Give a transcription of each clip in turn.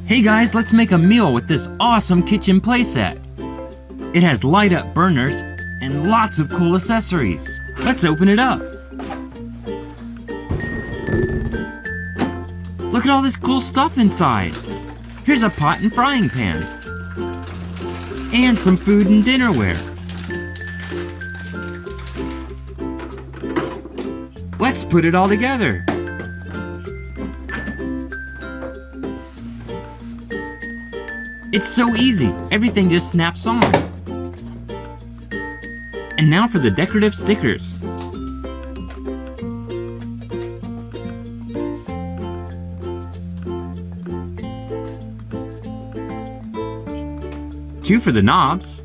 Hey guys, let's make a meal with this awesome kitchen playset. It has light up burners and lots of cool accessories. Let's open it up. Look at all this cool stuff inside. Here's a pot and frying pan. And some food and dinnerware. Let's put it all together. It's so easy, everything just snaps on. And now for the decorative stickers. Two for the knobs.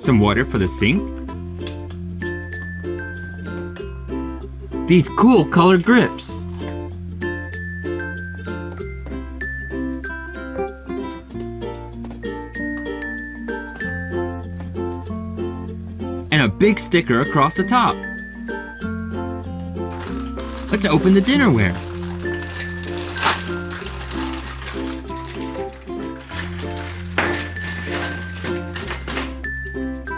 Some water for the sink. These cool colored grips. And a big sticker across the top. Let's open the dinnerware.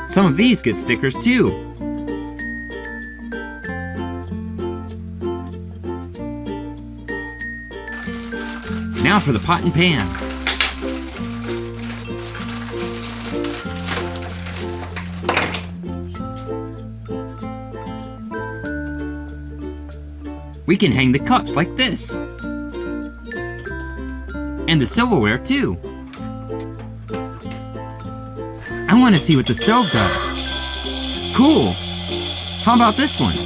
Some of these get stickers too. Now for the pot and pan. We can hang the cups like this. And the silverware too. I want to see what the stove does. Cool! How about this one?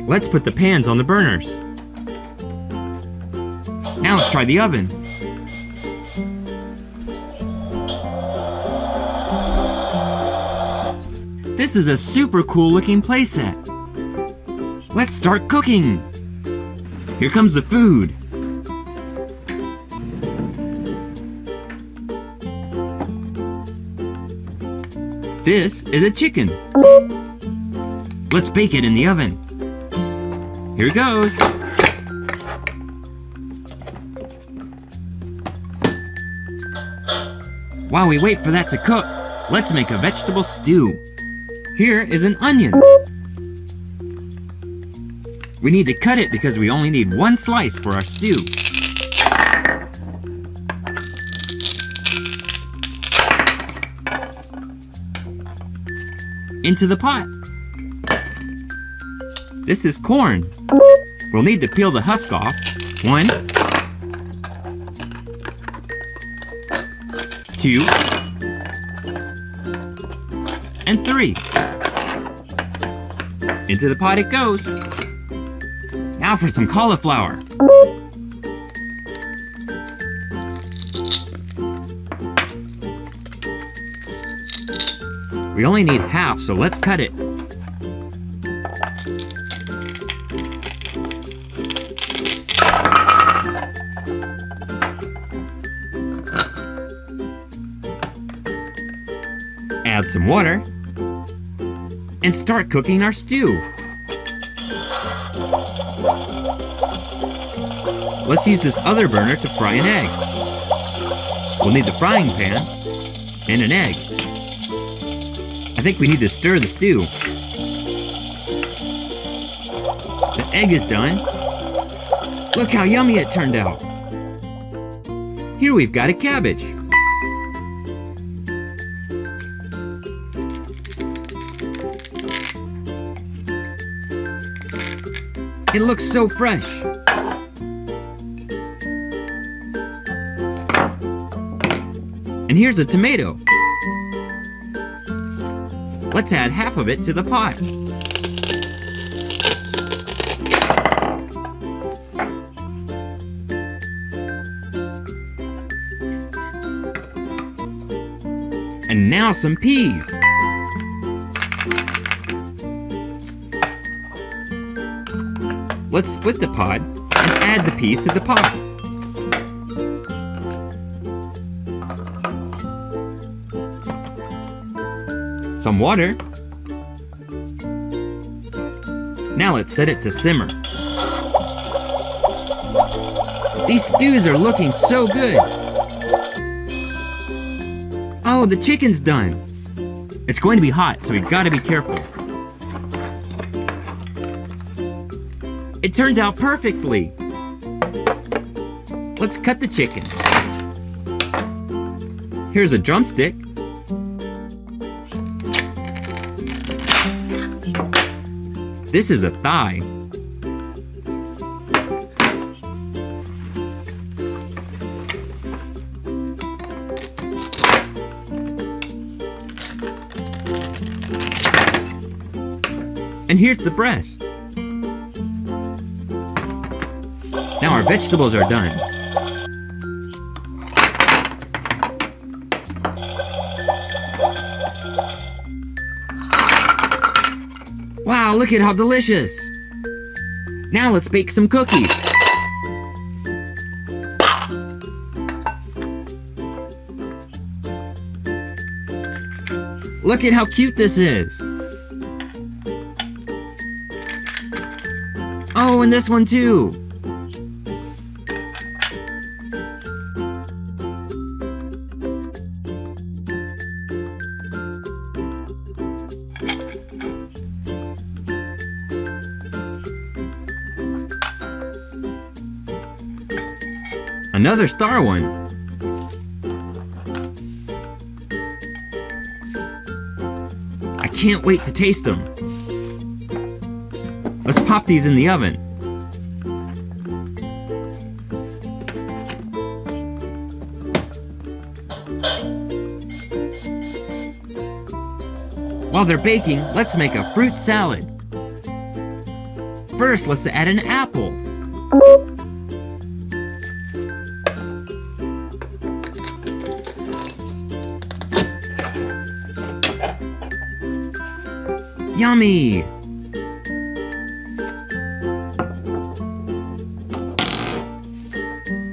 Let's put the pans on the burners. Now let's try the oven. This is a super cool looking playset. Let's start cooking. Here comes the food. This is a chicken. Let's bake it in the oven. Here goes. While we wait for that to cook, let's make a vegetable stew. Here is an onion. We need to cut it because we only need one slice for our stew. Into the pot. This is corn. We'll need to peel the husk off. 1, 2, and 3. Into the pot it goes. Now for some cauliflower. We only need half, so let's cut it. Add some water and start cooking our stew. Let's use this other burner to fry an egg. We'll need the frying pan and an egg. I think we need to stir the stew. The egg is done. Look how yummy it turned out. Here we've got a cabbage. It looks so fresh. And here's a tomato. Let's add half of it to the pot. And now some peas. Let's split the pod and add the peas to the pot. some water. Now let's set it to simmer. These stews are looking so good. Oh, the chicken's done. It's going to be hot, so we gotta be careful. It turned out perfectly. Let's cut the chicken. Here's a drumstick. This is a thigh. And here's the breast. Now our vegetables are done. Wow, look at how delicious! Now let's bake some cookies. Look at how cute this is! Oh, and this one too! Another star one. I can't wait to taste them. Let's pop these in the oven. While they're baking, let's make a fruit salad. First, let's add an apple. Yummy!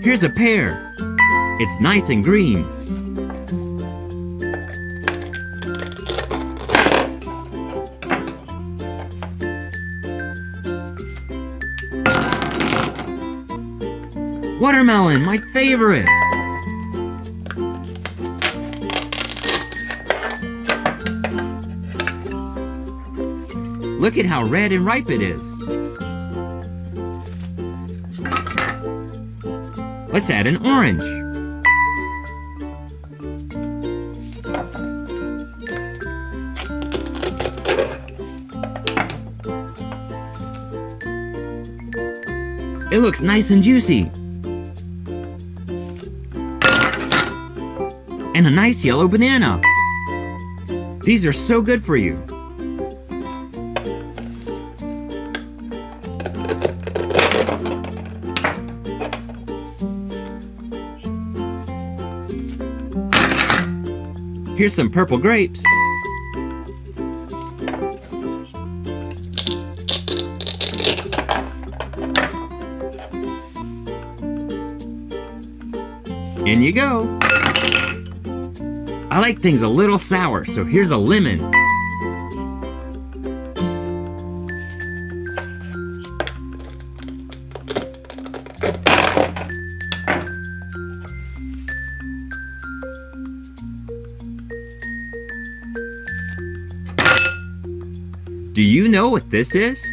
Here's a pear. It's nice and green. Watermelon, my favorite! Look at how red and ripe it is. Let's add an orange. It looks nice and juicy. And a nice yellow banana. These are so good for you. Here's some purple grapes. In you go. I like things a little sour, so here's a lemon. Do you know what this is?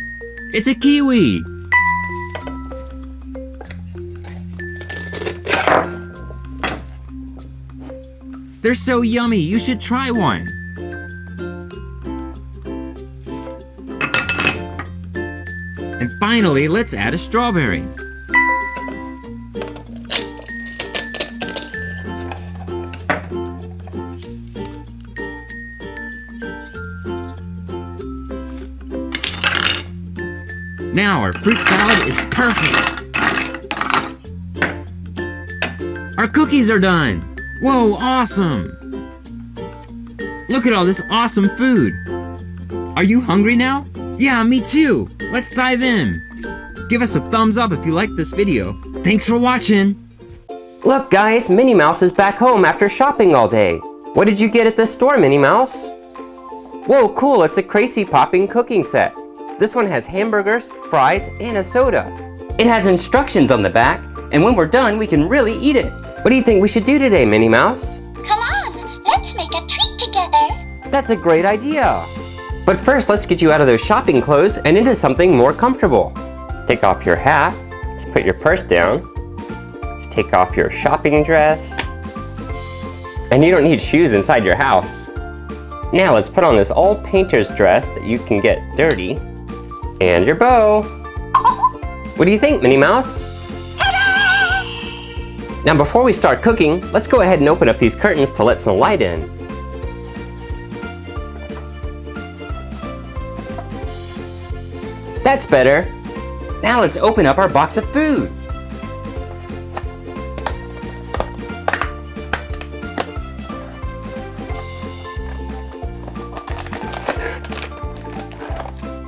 It's a kiwi! They're so yummy, you should try one! And finally, let's add a strawberry. Now our fruit salad is perfect! Our cookies are done! Whoa, awesome! Look at all this awesome food! Are you hungry now? Yeah, me too! Let's dive in! Give us a thumbs up if you liked this video. Thanks for watching! Look guys, Minnie Mouse is back home after shopping all day. What did you get at the store, Minnie Mouse? Whoa, cool, it's a Kracie Popin cooking set. This one has hamburgers, fries, and a soda. It has instructions on the back, and when we're done, we can really eat it. What do you think we should do today, Minnie Mouse? Come on, let's make a treat together. That's a great idea. But first, let's get you out of those shopping clothes and into something more comfortable. Take off your hat. Let's put your purse down. Let's take off your shopping dress. And you don't need shoes inside your house. Now let's put on this old painter's dress that you can get dirty. And your bow. What do you think, Minnie Mouse? Now before we start cooking, let's go ahead and open up these curtains to let some light in. That's better. Now let's open up our box of food.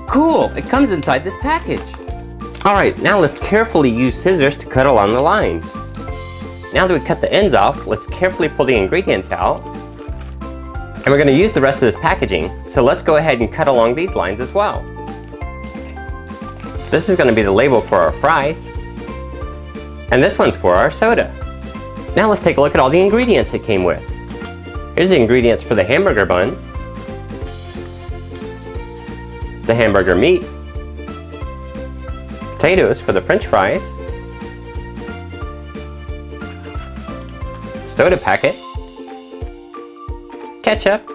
Cool, it comes inside this package. All right, now let's carefully use scissors to cut along the lines. Now that we cut the ends off, let's carefully pull the ingredients out. And we're gonna use the rest of this packaging, so let's go ahead and cut along these lines as well. This is gonna be the label for our fries. And this one's for our soda. Now let's take a look at all the ingredients it came with. Here's the ingredients for the hamburger bun, the hamburger meat, potatoes for the French fries, soda packet, ketchup,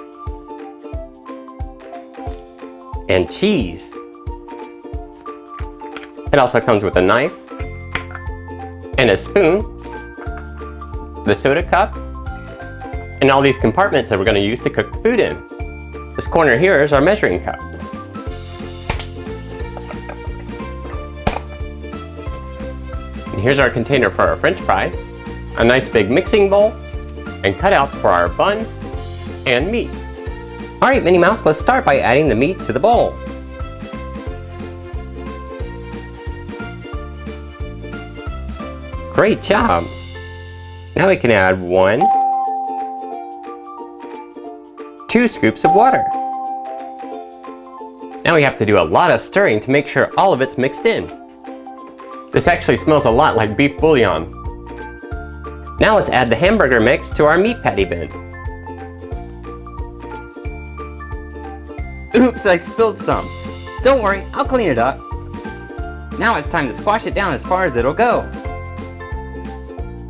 and cheese. It also comes with a knife and a spoon, the soda cup, and all these compartments that we're going to use to cook the food in. This corner here is our measuring cup. And here's our container for our French fries, a nice big mixing bowl, and cutouts for our buns and meat. All right, Minnie Mouse, let's start by adding the meat to the bowl. Great job! Now we can add 2 scoops of water. Now we have to do a lot of stirring to make sure all of it's mixed in. This actually smells a lot like beef bouillon. Now let's add the hamburger mix to our meat patty bin. Oops, I spilled some. Don't worry, I'll clean it up. Now it's time to squash it down as far as it'll go.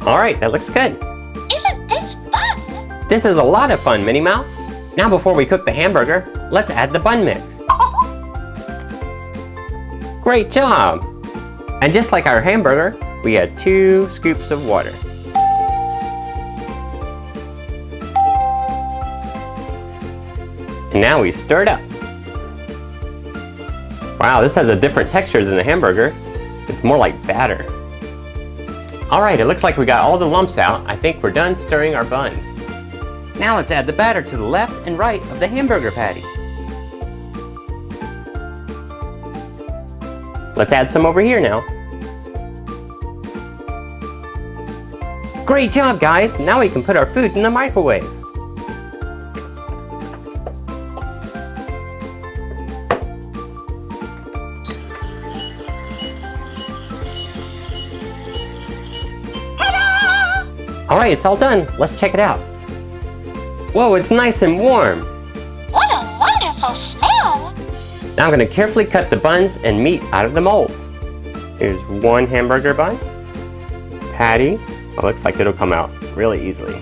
All right, that looks good. Isn't this fun? This is a lot of fun, Minnie Mouse. Now before we cook the hamburger, let's add the bun mix. Great job! And just like our hamburger, we add 2 scoops of water. And now we stir it up. Wow, this has a different texture than the hamburger. It's more like batter. All right, it looks like we got all the lumps out. I think we're done stirring our buns. Now let's add the batter to the left and right of the hamburger patty. Let's add some over here now. Great job, guys! Now we can put our food in the microwave. All right, it's all done. Let's check it out. Whoa, it's nice and warm. What a wonderful smell! Now I'm going to carefully cut the buns and meat out of the molds. Here's 1 hamburger bun, patty. Well, looks like it'll come out really easily.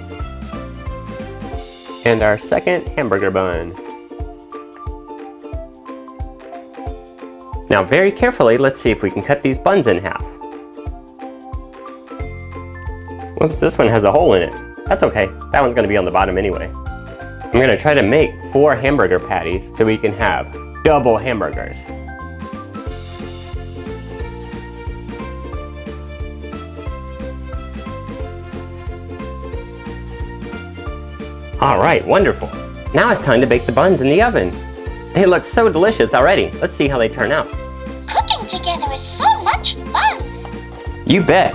And our second hamburger bun. Now very carefully, let's see if we can cut these buns in half. Whoops, this one has a hole in it. That's okay, that one's gonna be on the bottom anyway. I'm gonna try to make 4 hamburger patties so we can have double hamburgers. All right, wonderful. Now it's time to bake the buns in the oven. They look so delicious already. Let's see how they turn out. Cooking together is so much fun! You bet.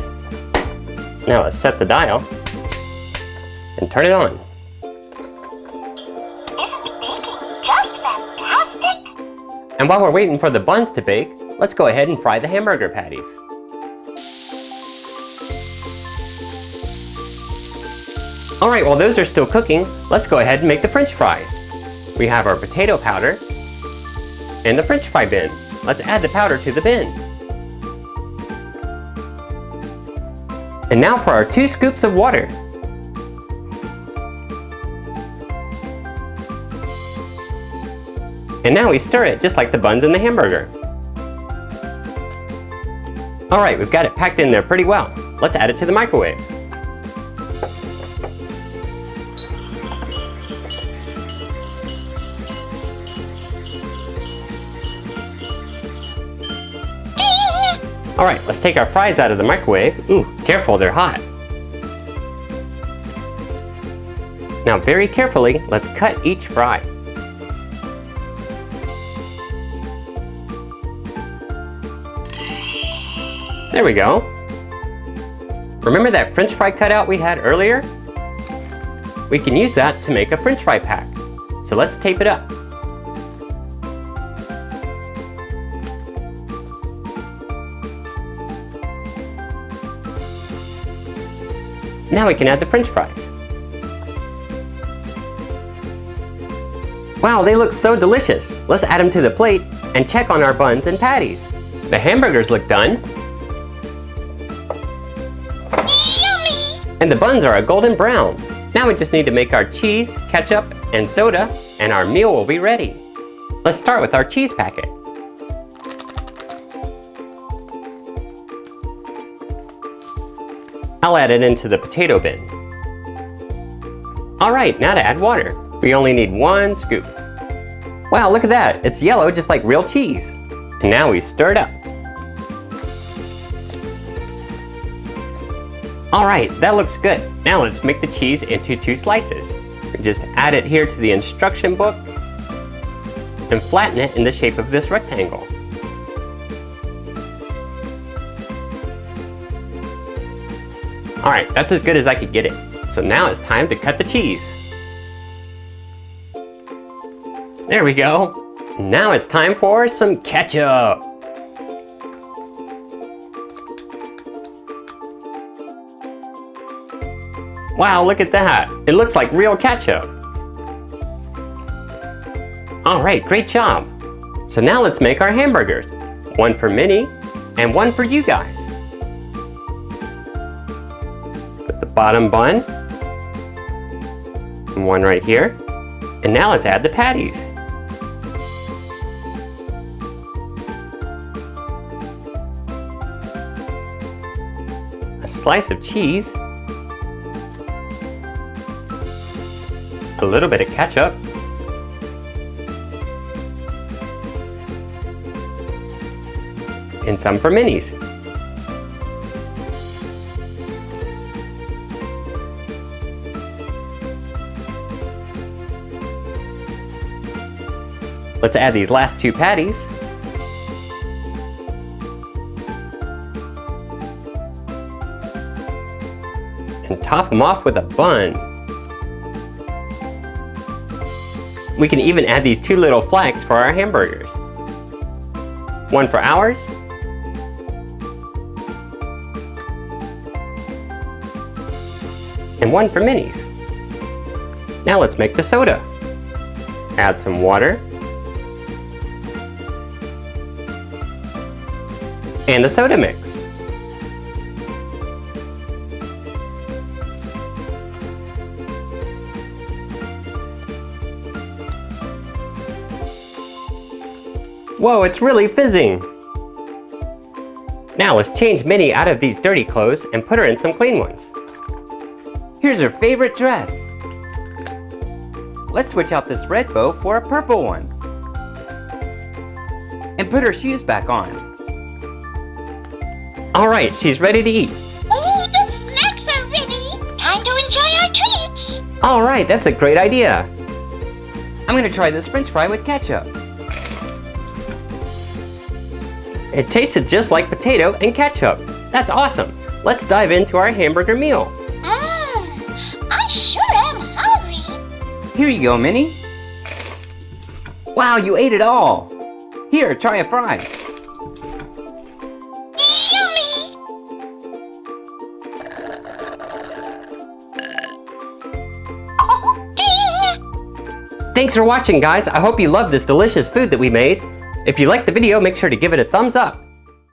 Now let's set the dial and turn it on. Isn't baking just And while we're waiting for the buns to bake, let's go ahead and fry the hamburger patties. Alright, while those are still cooking, let's go ahead and make the French fries. We have our potato powder and the French fry bin. Let's add the powder to the bin. And now for our 2 scoops of water. And now we stir it just like the buns in the hamburger. Alright, we've got it packed in there pretty well. Let's add it to the microwave. Alright, let's take our fries out of the microwave. Ooh, careful, they're hot. Now very carefully, let's cut each fry. There we go. Remember that French fry cutout we had earlier? We can use that to make a French fry pack. So let's tape it up. Now we can add the French fries. Wow, they look so delicious. Let's add them to the plate and check on our buns and patties. The hamburgers look done. Yummy! And the buns are a golden brown. Now we just need to make our cheese, ketchup, and soda, and our meal will be ready. Let's start with our cheese packet. I'll add it into the potato bin. Alright, now to add water. We only need 1 scoop. Wow, look at that. It's yellow just like real cheese. And now we stir it up. Alright, that looks good. Now let's make the cheese into 2 slices. We just add it here to the instruction book and flatten it in the shape of this rectangle. Alright, that's as good as I could get it. So now it's time to cut the cheese. There we go. Now it's time for some ketchup. Wow, look at that. It looks like real ketchup. Alright, great job. So now let's make our hamburgers. 1 for Minnie and 1 for you guys. Put the bottom bun. And 1 right here. And now let's add the patties. A slice of cheese. A little bit of ketchup. And some for Minnie's. Let's add these last 2 patties. And top them off with a bun. We can even add these 2 little flags for our hamburgers. 1 for ours. And 1 for Minnie's. Now let's make the soda. Add some water. And the soda mix. Whoa, it's really fizzing! Now let's change Minnie out of these dirty clothes and put her in some clean ones. Here's her favorite dress. Let's switch out this red bow for a purple one. And put her shoes back on. Alright, she's ready to eat. Oh, the snacks are ready. Time to enjoy our treats. Alright, that's a great idea. I'm gonna try this French fry with ketchup. It tasted just like potato and ketchup. That's awesome. Let's dive into our hamburger meal. I sure am hungry. Here you go, Minnie. Wow, you ate it all. Here, try a fry. Yummy! Thanks for watching, guys. I hope you love this delicious food that we made. If you liked the video, make sure to give it a thumbs up.